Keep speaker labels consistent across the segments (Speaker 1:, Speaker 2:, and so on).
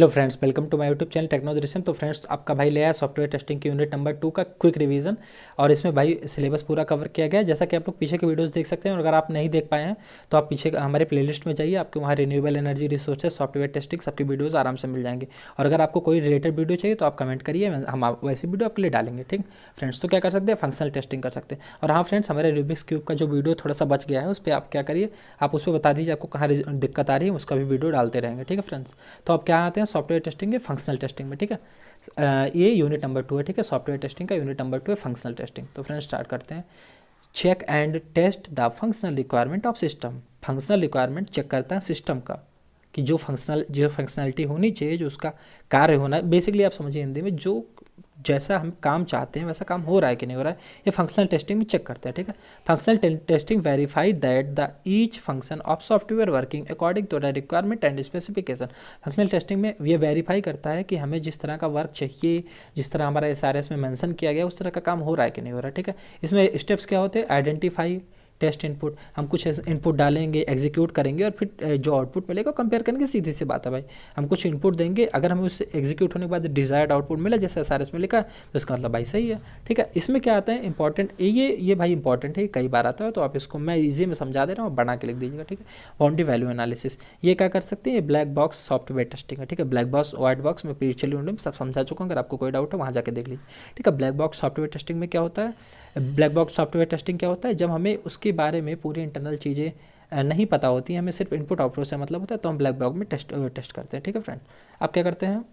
Speaker 1: Hello friends, welcome to my YouTube channel Technodarshan. तो friends, आपका भाई ले आया सॉफ्टवेयर टेस्टिंग की यूनिट नंबर 2 का क्विक रिवीजन। और इसमें भाई सिलेबस पूरा कवर किया गया है, जैसा कि आप लोग पीछे के वीडियोस देख सकते हैं। और अगर आप नहीं देख पाए हैं तो आप पीछे हमारे प्लेलिस्ट में जाइए, आपको वहाँ renewable energy resources, software testing सबकी वीडियोज़ आराम से मिल जाएंगे। और अगर आपको कोई रिलेटेड वीडियो चाहिए तो आप कमेंट करिए, हम वैसी वीडियो आपके लिए डालेंगे। ठीक फ्रेंड्स, तो क्या कर सकते हैं, फंक्शनल टेस्टिंग कर सकते हैं। और हाँ फ्रेंड्स, हमारे रूबिक्स क्यूब का जो वीडियो थोड़ा सा बच गया है, उस पर आप क्या करिए, आप उस पर बता दीजिए आपको कहाँ दिक्कत आ रही है, उसका भी वीडियो डालते रहेंगे। ठीक है फ्रेंड्स, तो अब क्या आते हैं सॉफ्टवेयर टेस्टिंग के फंक्शनल टेस्टिंग में। ठीक है, ये यूनिट नंबर 2 है। ठीक है, सॉफ्टवेयर टेस्टिंग का यूनिट नंबर 2 है फंक्शनल टेस्टिंग। तो फ्रेंड्स स्टार्ट करते हैं। Check and test the functional requirement of system. Functional requirement check करता है सिस्टम का, कि जो फंक्शनलिटी होनी चाहिए, जो उसका कार्य होना है, बेसिकली आप समझिए हिंदी में, जो जैसा हम काम चाहते हैं वैसा काम हो रहा है कि नहीं हो रहा है, ये फंक्शनल टेस्टिंग में चेक करते हैं। ठीक है, functional testing verify that the each function of software working according to the requirement and specification. Functional testing में ये वेरीफाई करता है कि हमें जिस तरह का वर्क चाहिए, जिस तरह हमारा SRS में मेंशन किया गया, उस तरह का काम हो रहा है कि नहीं हो रहा है। ठीक है, इसमें स्टेप्स क्या होते हैं, आइडेंटिफाई टेस्ट इनपुट, हम कुछ इनपुट डालेंगे, एग्जीक्यूट करेंगे, और फिर जो आउटपुट मिलेगा कंपेयर करेंगे। सीधी सी बात है भाई, हम कुछ इनपुट देंगे, अगर हमें उससे एग्जीक्यूट होने के बाद डिजायर्ड आउटपुट मिला जैसे SRS में लिखा, तो इसका मतलब भाई सही है। ठीक है, इसमें क्या आता है इंपॉर्टेंट, ये भाई इंपॉर्टेंट है, कई बार आता है, तो आप इसको मैं ईजी में समझा दे रहा हूँ, बना के लिख दीजिएगा। ठीक है, बाउंड्री वैल्यू एनालिसिस, ये क्या कर सकते हैं, ब्लैक बॉक्स सॉफ्टवेयर टेस्टिंग है। ठीक है, ब्लैक बॉक्स व्हाइट बॉक्स में पिछली वीडियो में सब समझा चुका हूँ, अगर आपको कोई डाउट है वहाँ जाके देख लीजिए। ठीक है, ब्लैक बॉक्स सॉफ्टवेयर टेस्टिंग में क्या होता है, ब्लैक बॉक्स सॉफ्टवेयर टेस्टिंग क्या होता है, जब हमें उसके बारे में पूरी इंटरनल चीज़ें नहीं पता होती, हमें सिर्फ इनपुट आउटपुट से मतलब होता है, तो हम ब्लैक बॉक्स में टेस्ट करते हैं। ठीक है फ्रेंड, आप क्या करते हैं,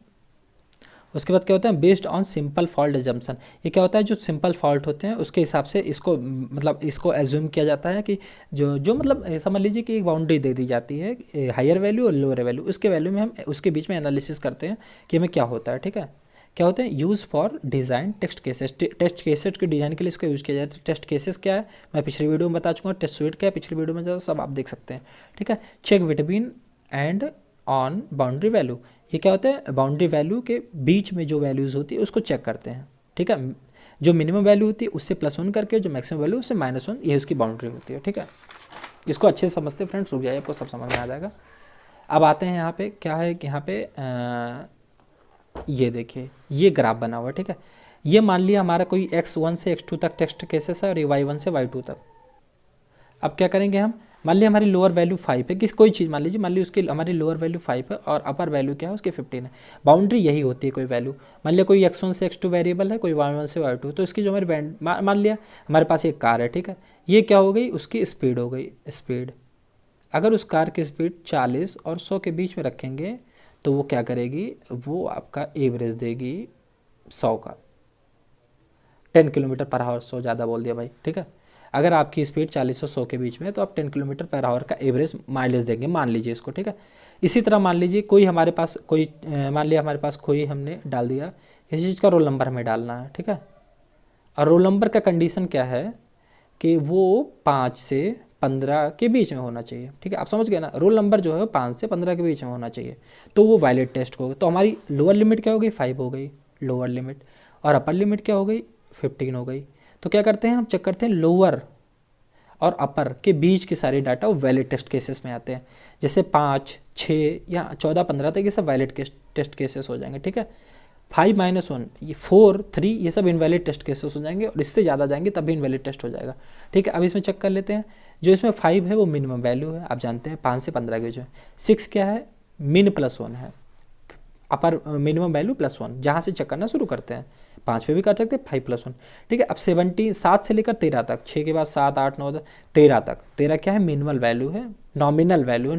Speaker 1: उसके बाद क्या होता है, based on simple fault assumption. ये क्या होता है, जो सिंपल फॉल्ट होते हैं उसके हिसाब से इसको मतलब इसको एज्यूम किया जाता है कि जो जो मतलब समझ लीजिए कि एक बाउंड्री दे दी जाती है, हायर वैल्यू और लोअर वैल्यू, उसके वैल्यू में हम उसके बीच में एनालिसिस करते हैं कि हमें क्या होता है। ठीक है, क्या होते हैं, use for design test cases. Test cases के डिज़ाइन के लिए इसको यूज़ किया जाता है। टेस्ट केसेस क्या है, मैं पिछली वीडियो में बता चुका हूँ। टेस्ट स्यूट क्या है, पिछली वीडियो में सब आप देख सकते हैं। ठीक है, check between and on boundary value, ये क्या होता है, बाउंड्री वैल्यू के बीच में जो वैल्यूज़ होती है उसको चेक करते हैं। ठीक है, जो मिनिमम वैल्यू होती है उससे +1 करके, जो मैक्सिमम वैल्यू उससे -1, ये उसकी बाउंड्री होती है। ठीक है, इसको अच्छे से समझते फ्रेंड्स, रुक जाइए, आपको सब समझ में आ जाएगा। अब आते हैं यहाँ पे, क्या है कि यहाँ पे ये देखिए, ये ग्राफ बना हुआ है। ठीक है, ये मान लिया हमारा कोई x1 से x2 तक टेस्ट केसेस है, और ये y1 से y2 तक। अब क्या करेंगे हम, मान लिया हमारी लोअर वैल्यू 5 है, किस कोई चीज़ मान लीजिए, मान ली उसकी हमारी लोअर वैल्यू 5 है और अपर वैल्यू क्या है उसकी 15 है। बाउंड्री यही होती है, कोई वैल्यू, मान लिया कोई x1 से x2 वेरिएबल है, कोई y1 से y2, तो इसकी जो हमारी मान लिया हमारे पास एक कार है। ठीक है, ये क्या हो गई, उसकी स्पीड हो गई, स्पीड। अगर उस कार की स्पीड 40 और 100 के बीच में रखेंगे तो वो क्या करेगी, वो आपका एवरेज देगी 100 का, 10 किलोमीटर पर आवर। 100 ज़्यादा बोल दिया भाई। ठीक है, अगर आपकी स्पीड 40 और 100 के बीच में है तो आप 10 किलोमीटर पर आवर का एवरेज माइलेज देंगे, मान लीजिए इसको। ठीक है, इसी तरह मान लीजिए कोई हमारे पास कोई मान लिया हमारे पास कोई हमने डाल दिया, किसी चीज़ का रोल नंबर हमें डालना है। ठीक है, और रोल नंबर का कंडीशन क्या है कि वो 5 से 15 के बीच में होना चाहिए। ठीक है, आप समझ गए ना, रोल नंबर जो है 5 से 15 के बीच में होना चाहिए, तो वो वैलिड टेस्ट होगा। तो हमारी लोअर लिमिट क्या हो गई, 5 हो गई लोअर लिमिट, और अपर लिमिट क्या हो गई, 15 हो गई। तो क्या करते हैं हम, चेक करते हैं लोअर और अपर के बीच के सारे डाटा वो वैलिड टेस्ट केसेस में आते हैं। जैसे 5, 6 या 14, 15 तक ये सब वैलिड टेस्ट केसेस हो जाएंगे। ठीक है, 5 -1, ये 4, 3, ये सब इनवैलिड टेस्ट केसेस हो जाएंगे, और इससे ज़्यादा जाएंगे तब भी इनवैलिड टेस्ट हो जाएगा। ठीक है, अब इसमें चेक कर लेते हैं। जो इसमें 5 है वो मिनिमम वैल्यू है, आप जानते हैं 5 से 15 के बीच में। 6 क्या है, min +1 है, अपर मिनिमम वैल्यू +1, जहाँ से चेक करना शुरू करते हैं। 5 पे भी कर सकते हैं, 5 +1। ठीक है, अब 7 से लेकर 13 तक, 6 के बाद 7, 8, 9, 13 तक। 13 क्या है, मिनिमल वैल्यू है, नॉमिनल वैल्यू है,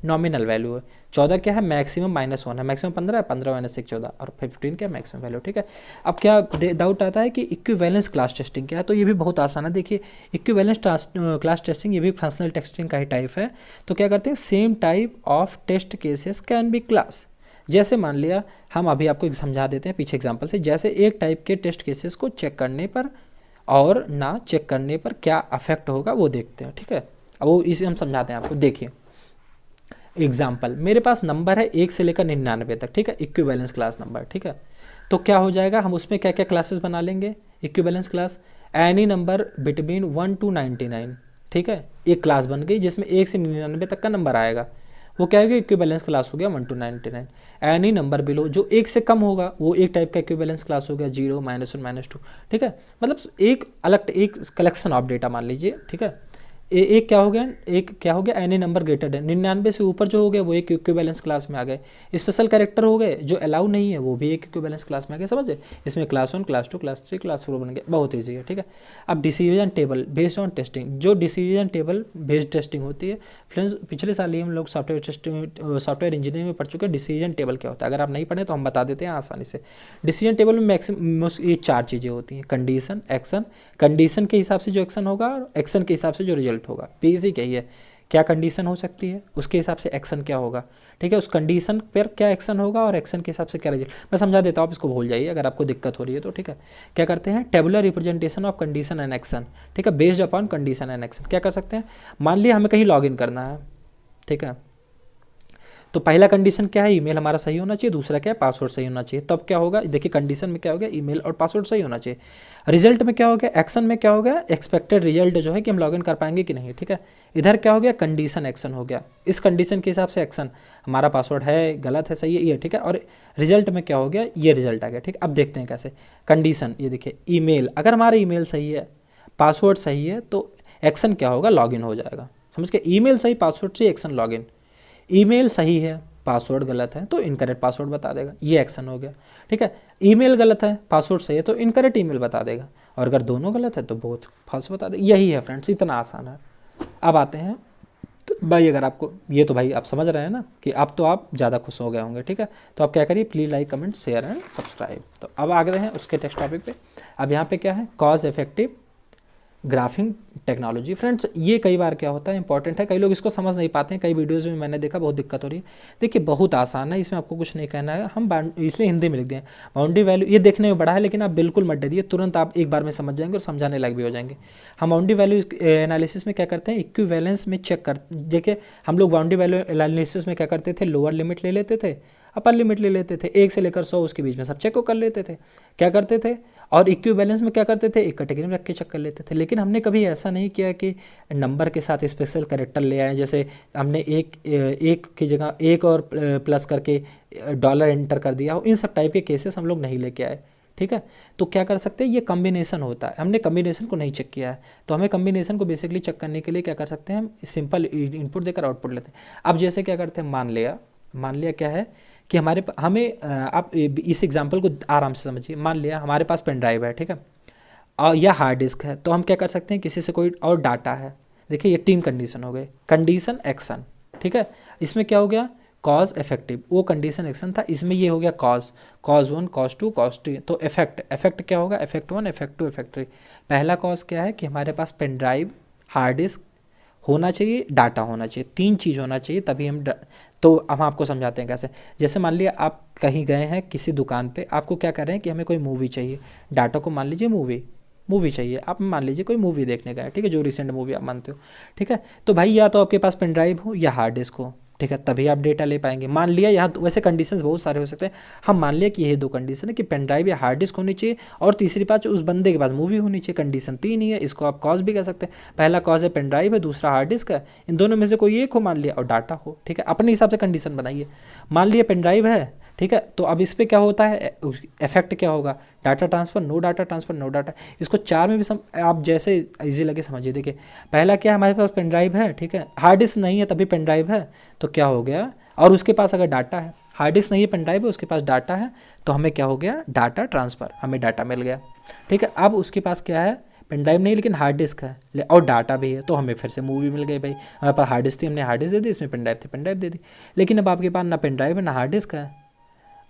Speaker 1: नॉमिनल वैल्यू है। 14 क्या है, मैक्सिमम -1 है, मैक्सिमम 15 है, 15 - 1 14, और 15 क्या है, मैक्सिमम वैल्यू। ठीक है, अब क्या डाउट आता है कि इक्विवेलेंस क्लास टेस्टिंग क्या है, तो ये भी बहुत आसान है। देखिए, इक्विवेलेंस क्लास टेस्टिंग ये भी फंक्शनल टेस्टिंग का ही टाइप है। तो क्या करते हैं, same type of test cases can be class. जैसे मान लिया, हम अभी आपको समझा देते हैं पीछे एग्जांपल से, जैसे एक टाइप के टेस्ट केसेस को चेक करने पर और ना चेक करने पर क्या अफेक्ट होगा वो देखते हैं। ठीक है, अब वो इसे हम समझाते हैं आपको। देखिए एग्जांपल, मेरे पास नंबर है 1 से लेकर 99 तक। ठीक है, इक्विवेलेंस क्लास नंबर। ठीक है, तो क्या हो जाएगा, हम उसमें क्या क्या क्लासेस बना लेंगे, equivalence class, any number between 1 to 99। ठीक है, एक क्लास बन गई जिसमें 1 से 99 तक का नंबर आएगा, वो क्या है, इक्विवेलेंस क्लास हो गया 1 to 99। एनी नंबर बिलो जो 1 से कम होगा वो एक टाइप का इक्विवेलेंस क्लास हो गया, 0, -1, -2, ठीक है। मतलब एक अलग एक कलेक्शन ऑफ डेटा मान लीजिए, ठीक है। एक क्या हो गया, एक क्या हो गया, एनी नंबर ग्रेटर देन 99 से ऊपर जो हो गया वो एक इक्विवेलेंस क्लास में आ गए। स्पेशल कैरेक्टर हो गए जो अलाउ नहीं है वो भी एक इक्विवेलेंस क्लास में आ गए, समझे। इसमें क्लास 1, क्लास 2, क्लास 3, क्लास 4 बन गया, बहुत ईजी है, ठीक है। अब decision table based on testing, जो डिसीजन टेबल बेस्ड टेस्टिंग होती है फ्रेंड्स, पिछले साल ही हम लोग सॉफ्टवेयर टेस्टिंग सॉफ्टवेयर इंजीनियरिंग में पढ़ चुके हैं डिसीजन टेबल क्या होता है। अगर आप नहीं पढ़े तो हम बता देते हैं आसानी से। डिसीजन टेबल में मैक्सिमम ये 4 चीज़ें होती हैं, कंडीशन, एक्शन, कंडीशन के हिसाब से जो एक्शन होगा और एक्शन के हिसाब से जो रिजल्ट होगा। बेसिक यही है, क्या कंडीशन हो सकती है उसके हिसाब से एक्शन क्या होगा, ठीक है। उस कंडीशन पर क्या एक्शन होगा और एक्शन के हिसाब से क्या रिजल्ट, मैं समझा देता हूँ, आप इसको भूल जाइए अगर आपको दिक्कत हो रही है तो, ठीक है। क्या करते हैं, tabular representation of condition and action, ठीक है, based upon condition and action. क्या कर सकते हैं, मान लिया हमें कहीं लॉग इन करना है, ठीक है। तो पहला कंडीशन क्या है, ईमेल हमारा सही होना चाहिए, दूसरा क्या है, पासवर्ड सही होना चाहिए। तब क्या होगा, देखिए कंडीशन में क्या हो गया, ईमेल और पासवर्ड सही होना चाहिए। रिजल्ट में क्या हो गया, एक्शन में क्या हो गया, एक्सपेक्टेड रिजल्ट जो है कि हम लॉगिन कर पाएंगे कि नहीं, ठीक है। इधर क्या हो गया, कंडीशन एक्शन हो गया, इस कंडीशन के हिसाब से एक्शन, हमारा पासवर्ड है, गलत है, सही है, ये, ठीक है। और रिजल्ट में क्या हो गया, ये रिजल्ट आ गया, ठीक है। अब देखते हैं कैसे। कंडीशन, ये देखिए ईमेल, अगर हमारा ईमेल सही है, पासवर्ड सही है, तो एक्शन क्या होगा, लॉगिन हो जाएगा, समझ के। ईमेल सही, पासवर्ड सही, एक्शन लॉगिन। ईमेल सही है, पासवर्ड गलत है तो इनकरेक्ट पासवर्ड बता देगा, ये एक्शन हो गया, ठीक है। ईमेल गलत है, पासवर्ड सही है तो इनकरेक्ट ईमेल बता देगा, और अगर दोनों गलत है तो बोथ फॉल्स बता देगा। यही है फ्रेंड्स, इतना आसान है। अब आते हैं तो भाई, अगर आपको ये, तो भाई आप समझ रहे हैं ना कि अब तो आप ज़्यादा खुश हो गए होंगे, ठीक है। तो आप क्या करिए, please like, comment, share and subscribe. तो अब आ गए हैं उसके टेक्स्ट टॉपिक पे। अब यहाँ पे क्या है, cause effective graphic technology. Friends ये कई बार क्या होता है, इंपॉर्टेंट है, कई लोग इसको समझ नहीं पाते हैं, कई वीडियोस में मैंने देखा बहुत दिक्कत हो रही है। देखिए बहुत आसान है, इसमें आपको कुछ नहीं कहना है, हम इसलिए हिंदी में लिख दें। बाउंड्री वैल्यू ये देखने में बड़ा है, लेकिन आप बिल्कुल मत डरिए, तुरंत आप एक बार में समझ जाएंगे और समझाने लायक भी हो जाएंगे। हम बाउंड्री वैल्यू एनालिसिस में क्या करते हैं, इक्विवेलेंस में चेक कर, देखिए हम लोग बाउंड्री वैल्यू एनालिसिस में क्या करते थे, लोअर लिमिट ले लेते थे, अपर लिमिट ले लेते थे, 1 से लेकर 100 उसके बीच में सब चेक को कर लेते थे, क्या करते थे। और इक्विवेलेंस में क्या करते थे, एक कैटेगरी में रख के चेक कर लेते थे। लेकिन हमने कभी ऐसा नहीं किया कि नंबर के साथ स्पेशल कैरेक्टर ले आए, जैसे हमने एक की जगह एक और प्लस करके डॉलर एंटर कर दिया हो, इन सब टाइप के केसेस हम लोग नहीं लेके आए, ठीक है। तो क्या कर सकते हैं, ये कम्बिनेशन होता है, हमने कम्बिनेशन को नहीं चेक किया है, तो हमें कम्बिनेशन को बेसिकली चेक करने के लिए क्या कर सकते हैं, हम सिंपल इनपुट देकर आउटपुट लेते हैं। अब जैसे क्या करते हैं, मान लिया क्या है कि हमें आप इस एग्जांपल को आराम से समझिए। मान लिया हमारे पास पेन ड्राइव है, ठीक है, और या हार्ड डिस्क है, तो हम क्या कर सकते हैं, किसी से कोई और डाटा है। देखिए ये 3 कंडीशन हो गए, कंडीशन, एक्शन, ठीक है। इसमें क्या हो गया, कॉज इफेक्टिव, वो कंडीशन एक्शन था, इसमें ये हो गया कॉज 1, कॉज 2, कॉज 3। तो इफेक्ट क्या होगा, इफेक्ट 1, इफेक्ट 2, इफेक्ट 3। पहला कॉज क्या है कि हमारे पास पेन ड्राइव, हार्ड डिस्क होना चाहिए, डाटा होना चाहिए, 3 चीज़ होना चाहिए, तभी तो हम आपको समझाते हैं कैसे। जैसे मान लिया आप कहीं गए हैं किसी दुकान पे, आपको क्या कर रहे हैं कि हमें कोई मूवी चाहिए, डाटा को मान लीजिए मूवी चाहिए, आप मान लीजिए कोई मूवी देखने गए, ठीक है, जो रिसेंट मूवी आप मानते हो, ठीक है। तो भाई या तो आपके पास पेन ड्राइव हो या हार्ड डिस्क हो, ठीक है, तभी आप डेटा ले पाएंगे। मान लिया यहाँ वैसे कंडीशंस बहुत सारे हो सकते हैं, हम मान लिया कि ये 2 कंडीशन है कि पेन ड्राइव या हार्ड डिस्क होनी चाहिए, और तीसरी बात उस बंदे के पास मूवी होनी चाहिए, कंडीशन 3 ही है। इसको आप कॉज भी कह सकते हैं, पहला कॉज है पेन ड्राइव है, दूसरा हार्ड डिस्क है, इन दोनों में से कोई एक हो मान लिया, और डाटा हो, ठीक है। अपने हिसाब से कंडीशन बनाइए। मान लिया पेन ड्राइव है, ठीक है, तो अब इस पर क्या होता है, इफेक्ट क्या होगा, data transfer, no data transfer, no data. इसको 4 में भी आप जैसे इजी लगे समझिए। देखिए पहला क्या है, हमारे पास पेन ड्राइव है, ठीक है, हार्ड डिस्क नहीं है तभी पेन ड्राइव है, तो क्या हो गया, और उसके पास अगर डाटा है, हार्ड डिस्क नहीं है पेन ड्राइव है, उसके पास डाटा है, तो हमें क्या हो गया, डाटा ट्रांसफ़र, हमें डाटा मिल गया, ठीक है। अब उसके पास क्या है, पेन ड्राइव नहीं लेकिन हार्ड डिस्क है और डाटा भी है, तो हमें फिर से मूवी मिल गई। भाई हमारे पास हार्ड डिस्क थी, हमने हार्ड डिस्क दे दी, इसमें पेन ड्राइव थी, पेन ड्राइव दे दी। लेकिन अब आपके पास ना पेन ड्राइव है ना हार्ड डिस्क है,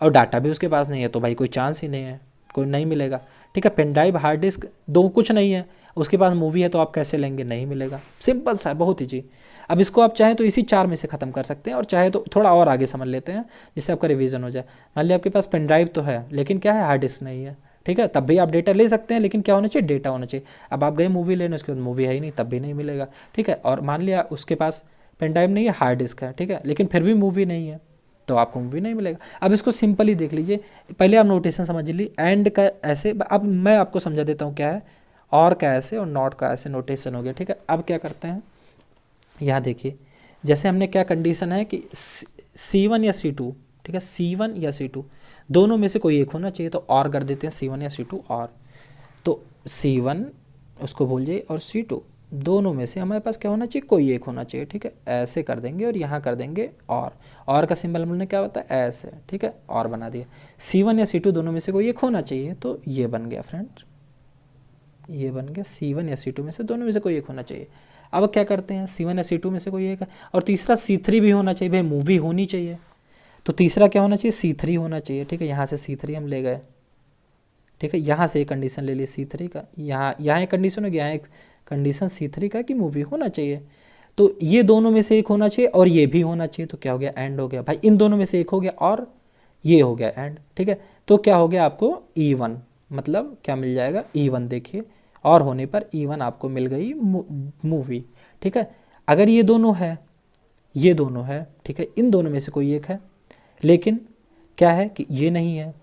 Speaker 1: और डाटा भी उसके पास नहीं है, तो भाई कोई चांस ही नहीं है, कोई नहीं मिलेगा, ठीक है। पेन ड्राइव, हार्ड डिस्क, 2 कुछ नहीं है, उसके पास मूवी है, तो आप कैसे लेंगे, नहीं मिलेगा। सिंपल सा है, बहुत ही चीज़। अब इसको आप चाहें तो इसी 4 में से ख़त्म कर सकते हैं, और चाहे तो थोड़ा और आगे समझ लेते हैं जिससे आपका रिवीजन हो जाए। मान लिया आपके पास पेन ड्राइव तो है, लेकिन क्या है, हार्ड डिस्क नहीं है, ठीक है, तब भी आप डेटा ले सकते हैं, लेकिन क्या होना चाहिए, डेटा होना चाहिए। अब आप गए मूवी लेने, उसके बाद मूवी है ही नहीं, तब भी नहीं मिलेगा, ठीक है। और मान लिया उसके पास पेन ड्राइव नहीं है, हार्ड डिस्क है, ठीक है, लेकिन फिर भी मूवी नहीं है, तो आपको मूवी नहीं मिलेगा। अब इसको सिंपली देख लीजिए, पहले आप नोटेशन समझ लीजिए, एंड का ऐसे, अब मैं आपको समझा देता हूँ क्या है, और का ऐसे और नॉट का ऐसे नोटेशन हो गया, ठीक है। अब क्या करते हैं, यहाँ देखिए, जैसे हमने क्या कंडीशन है कि C1 या C2, ठीक है, C1 या C2 दोनों में से कोई एक होना चाहिए, तो और कर देते हैं C1 या C2 और, तो C1 उसको भूल जाइए और C2 दोनों में से हमारे पास क्या होना चाहिए, कोई एक होना चाहिए, ठीक है, ऐसे कर देंगे और यहाँ कर देंगे और का सिंबल हमने क्या होता है ऐसे, ठीक है, और बना दिया। C1 या C2 दोनों में से कोई एक होना चाहिए, तो ये बन गया फ्रेंड्स, ये बन गया C1 या C2 में से दोनों में से कोई एक होना चाहिए। अब क्या करते हैं, C1 या C2 में से कोई एक है, और तीसरा C3 भी होना चाहिए, भाई मूवी होनी चाहिए, तो तीसरा क्या होना चाहिए, C3 होना चाहिए, ठीक है, यहाँ से C3 हम ले गए, ठीक है, यहाँ से एक कंडीशन ले ली C3 का, यहाँ एक कंडीशन हो गया, यहाँ एक कंडीशन C3 का कि मूवी होना चाहिए, तो ये दोनों में से एक होना चाहिए और ये भी होना चाहिए, तो क्या हो गया, एंड हो गया भाई, इन दोनों में से एक हो गया और ये हो गया एंड, ठीक है, तो क्या हो गया आपको E1, मतलब क्या मिल जाएगा E1, देखिए और होने पर E1 आपको मिल गई मूवी, ठीक है। अगर ये दोनों है, ये दोनों है, ठीक है, इन दोनों में से कोई एक है, लेकिन क्या है कि ये नहीं है,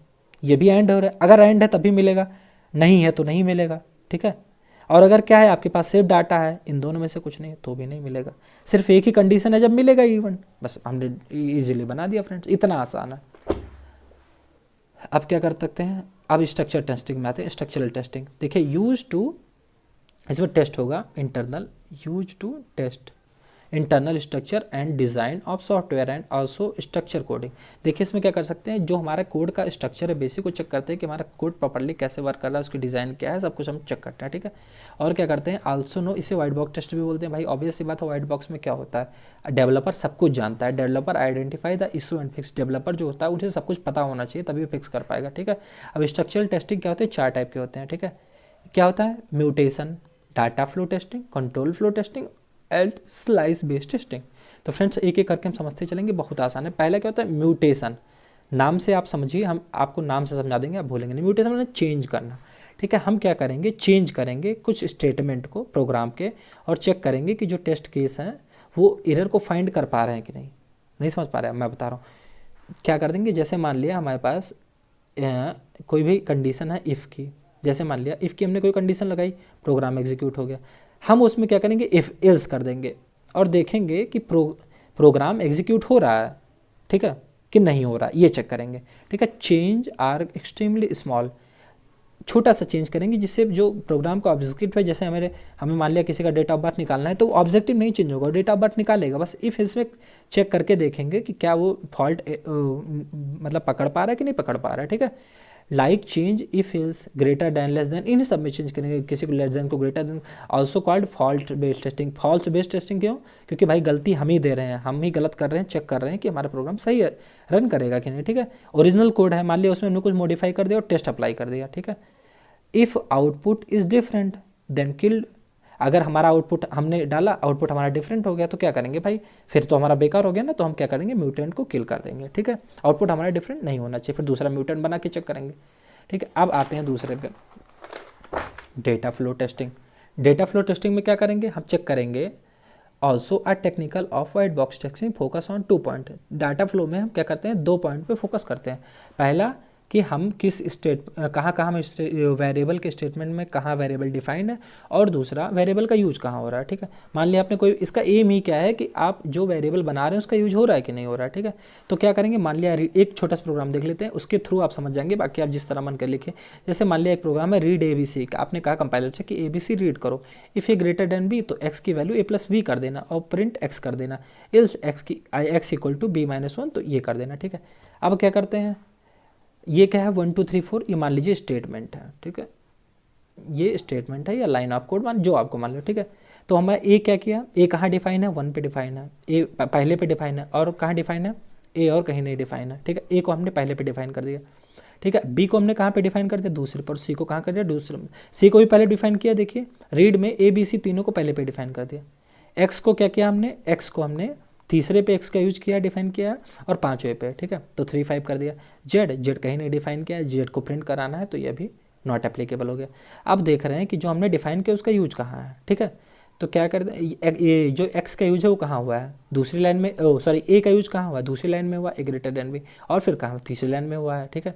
Speaker 1: ये भी एंड हो रहा है, अगर एंड है तभी मिलेगा, नहीं है तो नहीं मिलेगा, ठीक है। और अगर क्या है आपके पास सेव डाटा है, इन दोनों में से कुछ नहीं है तो भी नहीं मिलेगा, सिर्फ एक ही कंडीशन है जब मिलेगा इवन, बस हमने इजीली बना दिया फ्रेंड्स, इतना आसान है। अब क्या कर सकते हैं, अब स्ट्रक्चर टेस्टिंग में आते हैं, स्ट्रक्चरल टेस्टिंग देखिए, यूज टू, इसमें टेस्ट होगा internal, use to test internal structure and design of software and also structure coding. देखिए इसमें क्या कर सकते हैं, जो हमारा कोड का स्ट्रक्चर है बेसिक को चेक करते हैं कि हमारा कोड प्रॉपर्ली कैसे वर्क कर रहा है, उसकी डिज़ाइन क्या है, सब कुछ हम चेक करते हैं, ठीक है। और क्या करते हैं, आल्सो नो, इसे वाइट बॉक्स टेस्ट भी बोलते हैं भाई, ऑब्वियस सी बात है, वाइट बॉक्स में क्या होता है, डेवलपर सब कुछ जानता है, developer identify the issue and fix, developer जो होता है उसे सब कुछ पता होना चाहिए तभी फिक्स कर पाएगा, ठीक है। अब स्ट्रक्चरल टेस्टिंग क्या होते हैं, 4 टाइप के होते हैं, ठीक है। क्या होता है, mutation, data flow testing, control flow testing and slice based testing. तो फ्रेंड्स एक एक करके हम समझते चलेंगे, बहुत आसान है। पहला क्या होता है, म्यूटेशन, नाम से आप समझिए, हम आपको नाम से समझा देंगे, आप भूलेंगे नहीं। म्यूटेशन मतलब चेंज करना, ठीक है। हम क्या करेंगे, चेंज करेंगे कुछ स्टेटमेंट को प्रोग्राम के, और चेक करेंगे कि जो टेस्ट केस हैं वो एरर को फाइंड कर पा रहे हैं कि नहीं, नहीं समझ पा रहे हैं, मैं बता रहा हूँ। क्या कर देंगे, जैसे मान लिया हमारे पास कोई भी कंडीशन है इफ़ की, जैसे मान लिया इफ़ की हमने कोई कंडीशन लगाई, प्रोग्राम एग्जीक्यूट हो गया, हम उसमें क्या करेंगे, इफ़ एल्स कर देंगे और देखेंगे कि प्रोग्राम एग्जीक्यूट हो रहा है, ठीक है, कि नहीं हो रहा, ये चेक करेंगे, ठीक है। चेंज आर एक्सट्रीमली स्मॉल, छोटा सा चेंज करेंगे जिससे जो प्रोग्राम का ऑब्जेक्टिव है, जैसे हमें मान लिया किसी का डेट ऑफ बर्थ निकालना है, तो ऑब्जेक्टिव नहीं चेंज होगा, डेट ऑफ बर्थ निकालेगा, बस इफ इसमें चेक करके देखेंगे कि क्या वो फॉल्ट मतलब पकड़ पा रहा है कि नहीं पकड़ पा रहा है, ठीक है। Like change if is greater than less than, इन्हीं सब में चेंज करेंगे, किसी को लेस दैन को greater than, also called fault based testing. Fault based testing क्यों, क्योंकि भाई गलती हम ही दे रहे हैं, हम ही गलत कर रहे हैं, चेक कर रहे हैं कि हमारा प्रोग्राम सही है, रन करेगा कि नहीं, ठीक है। ओरिजिनल कोड है, मान लिया उसमें हमने कुछ मॉडिफाई कर दिया और टेस्ट अप्लाई कर दिया, ठीक है। If output is different then killed, अगर हमारा आउटपुट हमने डाला, आउटपुट हमारा डिफरेंट हो गया तो क्या करेंगे भाई, फिर तो हमारा बेकार हो गया ना, तो हम क्या करेंगे, म्यूटेंट को किल कर देंगे, ठीक है। आउटपुट हमारा डिफरेंट नहीं होना चाहिए, फिर दूसरा म्यूटेंट बना के चेक करेंगे, ठीक है। अब आते हैं दूसरे पे, data flow testing. Data flow testing में क्या करेंगे, हम चेक करेंगे also a technical of white box testing focus on 2 point. Data flow में हम क्या करते हैं, 2 पॉइंट पे फोकस करते हैं। पहला कि हम किस कहाँ हम वेरिएबल के स्टेटमेंट में कहाँ वेरिएबल डिफाइंड है, और दूसरा वेरिएबल का यूज कहाँ हो रहा है, ठीक है। मान लिया आपने कोई, इसका एम ही क्या है कि आप जो वेरिएबल बना रहे हैं उसका यूज हो रहा है कि नहीं हो रहा है, ठीक है। तो क्या करेंगे, मान लिया एक छोटा सा प्रोग्राम देख लेते हैं, उसके थ्रू आप समझ जाएंगे, बाकी आप जिस तरह मन कर लिखिए। जैसे मान लिया एक प्रोग्राम है रीड ABC का, आपने कहा कंपाइलर से कि ABC रीड करो, if A greater than B तो x की वैल्यू a+b कर देना और प्रिंट x कर देना, ills x equal to b-1, तो ये कर देना, ठीक है। अब क्या करते हैं, ये क्या है 1 2 3 4, ये मान लीजिए स्टेटमेंट है, ठीक है, ये स्टेटमेंट है या लाइन ऑफ कोड, मान जो आपको मान लो, ठीक है। तो हमें ए क्या किया, ए कहाँ डिफाइन है, 1 पे डिफाइन है, ए पहले पे डिफाइन है, और कहाँ डिफाइन है, ए और कहीं नहीं डिफाइन है, ठीक है। ए को हमने पहले पे डिफाइन कर दिया, ठीक है। बी को हमने कहाँ पे डिफाइन कर दिया, दूसरे पर। सी को कहाँ कर दिया, दूसरे में। सी को भी पहले डिफाइन किया, देखिए रीड में ABC तीनों को पहले पे डिफाइन कर दिया। एक्स को क्या किया हमने, एक्स को हमने तीसरे पे एक्स का यूज किया, डिफाइन किया, और 5वें पे, ठीक है, तो 3 5 कर दिया। जेड कहीं नहीं डिफाइन किया, जेड को प्रिंट कराना है तो ये भी नॉट एप्लीकेबल हो गया। अब देख रहे हैं कि जो हमने डिफाइन किया उसका यूज कहाँ है, ठीक है। तो क्या कर दें, ये जो एक्स का यूज है वो कहाँ हुआ है, दूसरी लाइन में, सॉरी ए का यूज कहाँ हुआ है, दूसरी लाइन में हुआ, ए ग्रेटर देन बी, और फिर कहाँ, तीसरी लाइन में हुआ है, ठीक है,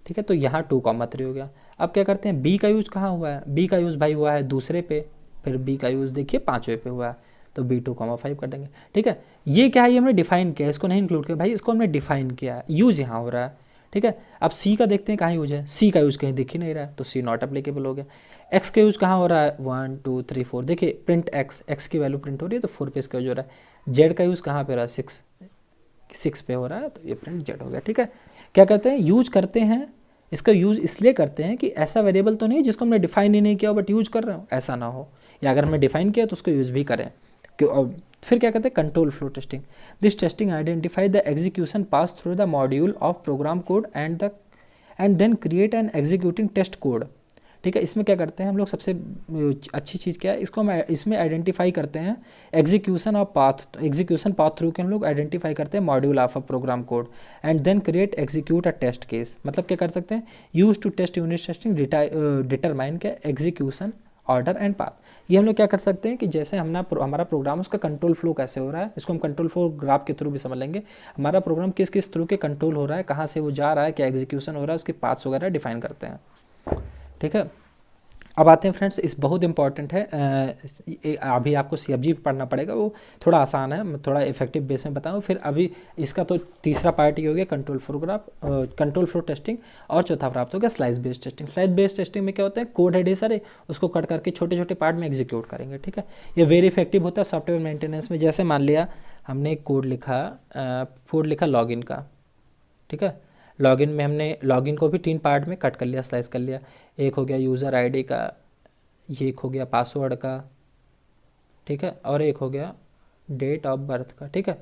Speaker 1: ठीक है। तो यहाँ 2,3 हो गया। अब क्या करते हैं, बी का यूज कहाँ हुआ है, बी का यूज भाई हुआ है दूसरे पे, फिर बी का यूज देखिए 5वें पे हुआ है, तो B2,5 कर देंगे, ठीक है। ये क्या है, ये हमने डिफाइन किया, इसको नहीं इंक्लूड किया भाई, इसको हमने डिफाइन किया है, यूज़ यहाँ हो रहा है, ठीक है। अब सी का देखते हैं कहाँ यूज है, सी का यूज़ कहीं दिख ही नहीं रहा है, तो सी नॉट अप्लीकेबल हो गया। एक्स का यूज़ कहाँ हो रहा है, 1 2 3 4, देखिए प्रिंट एक्स की वैल्यू प्रिंट हो रही है, तो 4 पे इसका यूज हो रहा है। जेड का यूज़ कहाँ पे हो रहा है, 6 पे हो रहा है, तो ये प्रिंट जेड हो गया, ठीक है। क्या कहते हैं, यूज करते हैं, इसका यूज़ इसलिए करते हैं कि ऐसा वेरिएबल तो नहीं जिसको हमने डिफाइन ही नहीं किया बट यूज कर रहे हो, ऐसा ना हो, या अगर हमने डिफाइन किया तो उसको यूज़ भी करें। और फिर क्या कहते हैं, control flow testing. This testing identify the execution path through the module of program code and then create an executing test code, ठीक है। इसमें क्या करते हैं हम लोग, सबसे अच्छी चीज़ क्या है, इसको हम इसमें आइडेंटिफाई करते हैं एग्जीक्यूशन पाथ थ्रू के हम लोग आइडेंटिफाई करते हैं module of a program code and then create execute a test case. मतलब क्या कर सकते हैं, use to test unit testing determine के एग्जीक्यूशन ऑर्डर एंड पाथ। ये हम लोग क्या कर सकते हैं कि जैसे हमारा प्रोग्राम, उसका कंट्रोल फ्लो कैसे हो रहा है, इसको हम कंट्रोल फ्लो ग्राफ के थ्रू भी समझ लेंगे। हमारा प्रोग्राम किस किस थ्रू के कंट्रोल हो रहा है, कहाँ से वो जा रहा है, क्या एग्जीक्यूशन हो रहा है, उसके पाथ्स वगैरह डिफाइन करते हैं, ठीक है। अब आते हैं फ्रेंड्स, इस बहुत इंपॉर्टेंट है, अभी आपको CFG पढ़ना पड़ेगा, वो थोड़ा आसान है, मैं थोड़ा इफेक्टिव बेस में बताऊँ। फिर अभी इसका तो तीसरा पार्ट ये हो गया कंट्रोल फ्लो टेस्टिंग, और चौथा प्राप्त हो गया slice based testing. Slice based testing में क्या होता है, कोड है ढेर सारे, उसको कट करके छोटे छोटे पार्ट में एग्जीक्यूट करेंगे, ठीक है। ये वेरी इफेक्टिव होता है सॉफ्टवेयर मेंटेनेंस में। जैसे मान लिया हमने एक कोड लिखा लॉगिन का, ठीक है। लॉगिन में हमने लॉगिन को भी 3 पार्ट में कट कर लिया, स्लाइस कर लिया। एक हो गया यूज़र आईडी का, ये एक हो गया पासवर्ड का, ठीक है, और एक हो गया डेट ऑफ बर्थ का, ठीक है।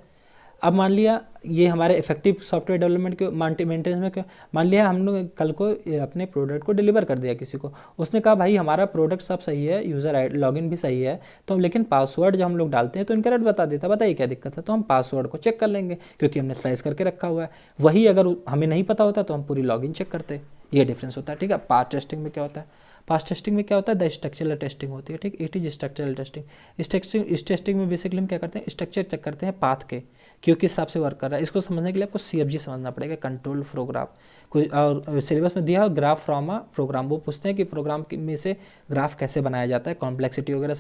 Speaker 1: अब मान लिया ये हमारे इफेक्टिव सॉफ्टवेयर डेवलपमेंट के मेंटेनेंस में क्या, मान लिया हम लोग कल को अपने प्रोडक्ट को डिलीवर कर दिया किसी को, उसने कहा भाई हमारा प्रोडक्ट सब सही है, यूज़र आई लॉगिन भी सही है, तो लेकिन पासवर्ड जब हम लोग डालते हैं तो इनकरेक्ट बता देता, बताइए क्या दिक्कत है। तो हम पासवर्ड को चेक कर लेंगे क्योंकि हमने स्लाइस करके रखा हुआ है। वही अगर हमें नहीं पता होता तो हम पूरी लॉगिन चेक करते, ये डिफरेंस होता है, ठीक है। पाथ टेस्टिंग में क्या होता है, पाथ टेस्टिंग में क्या होता है, द स्ट्रक्चरल टेस्टिंग होती है, ठीक। It is structural testing. इस टेस्टिंग में बेसिकली हम क्या करते हैं, स्ट्रक्चर चेक करते हैं पाथ के, क्योंकि हिसाब से वर्क कर रहा है। इसको समझने के लिए आपको CFG समझना पड़ेगा, कंट्रोल फ्लो ग्राफ। कोई और सिलेबस में दिया हो ग्राफ फ्रॉम अ प्रोग्राम, वो पूछते हैं कि प्रोग्राम में से ग्राफ कैसे बनाया जाता है, कॉम्प्लेक्सिटी वगैरह,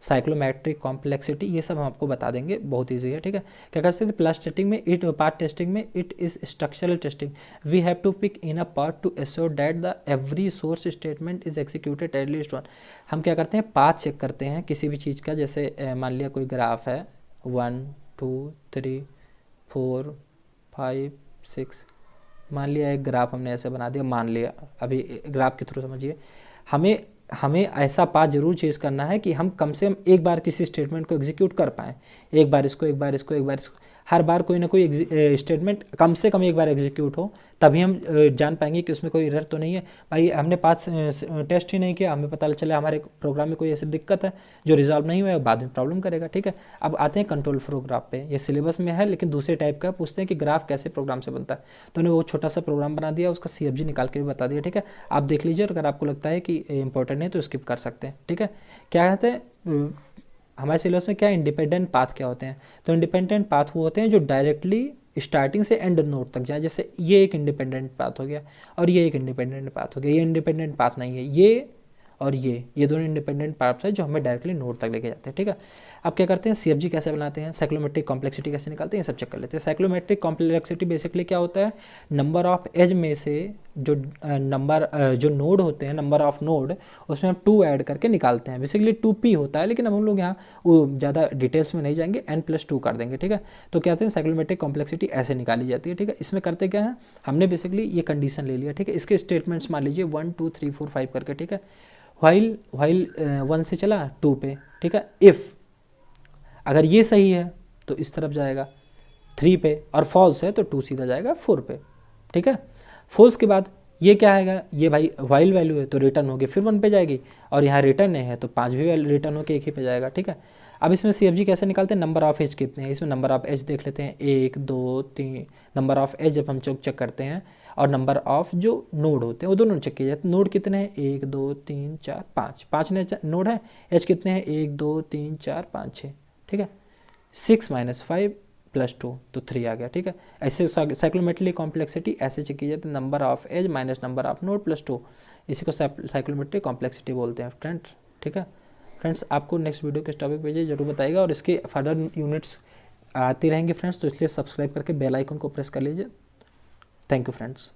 Speaker 1: साइक्लोमेट्रिक कॉम्प्लेक्सिटी, ये सब हम आपको बता देंगे, बहुत ईजी है, ठीक है। क्या कर सकते हैं, प्लस टेस्टिंग में पार्ट टेस्टिंग में it is structural testing, we have to pick in a part to assure that the every source statement is executed at least one. हम क्या करते हैं, पाथ चेक करते हैं किसी भी चीज़ का। जैसे मान लिया कोई ग्राफ है 1 2 3 4 5 6, मान लिया एक ग्राफ हमने ऐसे बना दिया, मान लिया, अभी ग्राफ के थ्रू समझिए, हमें ऐसा पाथ जरूर चेज करना है कि हम कम से कम एक बार किसी स्टेटमेंट को एग्जीक्यूट कर पाएँ, एक बार इसको, हर बार कोई ना कोई स्टेटमेंट कम से कम एक बार एग्जीक्यूट हो, तभी हम जान पाएंगे कि उसमें कोई एरर तो नहीं है। भाई हमने पाथ टेस्ट ही नहीं किया, हमें पता चला हमारे प्रोग्राम में कोई ऐसी दिक्कत है जो रिजॉल्व नहीं हुआ है, बाद में प्रॉब्लम करेगा, ठीक है। अब आते हैं कंट्रोल फ्लो ग्राफ पे, ये सिलेबस में है लेकिन दूसरे टाइप का, पूछते हैं कि ग्राफ कैसे प्रोग्राम से बनता है, तो उन्हें वो छोटा सा प्रोग्राम बना दिया, उसका CFG निकाल के भी बता दिया, ठीक है। आप देख लीजिए, अगर आपको लगता है कि इंपॉर्टेंट है तो स्किप कर सकते हैं, ठीक है। क्या कहते हैं हमारे सिलेबस में क्या इंडिपेंडेंट पाथ क्या होते हैं, तो इंडिपेंडेंट पाथ वो होते हैं जो डायरेक्टली स्टार्टिंग से एंड नोड तक जाए। जैसे ये एक इंडिपेंडेंट पाथ हो गया और ये एक इंडिपेंडेंट पाथ हो गया, ये इंडिपेंडेंट पाथ नहीं है, ये और ये दोनों इंडिपेंडेंट पाथ्स है जो हमें डायरेक्टली नोड तक लेके जाते हैं, ठीक है। अब क्या करते हैं, CFG कैसे बनाते हैं, साइक्लोमेट्रिक कॉम्प्लेक्सिटी कैसे निकालते हैं, ये सब चेक कर लेते हैं। साइक्लोमेट्रिक कॉम्प्लेक्सिटी बेसिकली क्या होता है, नंबर ऑफ एज में से जो जो नोड होते हैं, नंबर ऑफ नोड, उसमें हम 2 ऐड करके निकालते हैं। बेसिकली 2p होता है, लेकिन अब हम लोग यहाँ वो ज़्यादा डिटेल्स में नहीं जाएंगे, n+2 कर देंगे, ठीक है। तो क्या कहते हैं, साइक्लोमेट्रिक कॉम्प्लेक्सिटी ऐसे निकाली जाती है, ठीक है। इसमें करते क्या है, हमने बेसिकली ये कंडीशन ले लिया, ठीक है। इसके स्टेटमेंट्स मान लीजिए 1 2 3 4 5 करके, ठीक है। वाइल 1 से चला 2 पे, ठीक है। इफ़ अगर ये सही है तो इस तरफ जाएगा 3 पे, और फॉल्स है तो 2 सीधा जाएगा 4 पे, ठीक है। फॉल्स के बाद ये क्या आएगा, ये भाई वाइल वैल्यू है तो रिटर्न होगी, फिर 1 पे जाएगी, और यहाँ रिटर्न है तो 5 भी रिटर्न होकर एक ही पे जाएगा, ठीक है। अब इसमें CFG कैसे निकालते हैं, नंबर ऑफ एज कितने हैं, इसमें नंबर ऑफ एज देख लेते हैं, 1 2 3, नंबर ऑफ एज जब हम चेक करते हैं, और नंबर ऑफ जो नोड होते हैं वो दोनों चेक किए जाते हैं। नोड कितने हैं, 1 2 3 4 5 नोड है, एज कितने हैं, 1 2 3 4 5 6, ठीक है। 6 - 5 + 2 तो 3 आ गया, ठीक है। ऐसे साइक्लोमेट्रिक कॉम्प्लेक्सिटी ऐसे चेक की जाती है, number of edge minus number of node +2, इसी को साइक्लोमेट्रिक कॉम्प्लेक्सिटी बोलते हैं फ्रेंड, ठीक है। फ्रेंड्स आपको नेक्स्ट वीडियो किस टॉपिक पे चाहिए जरूर बताइएगा, और इसके फर्दर यूनिट्स आती रहेंगे फ्रेंड्स, तो इसलिए सब्सक्राइब करके बेल आइकन को प्रेस कर लीजिए। Thank you friends.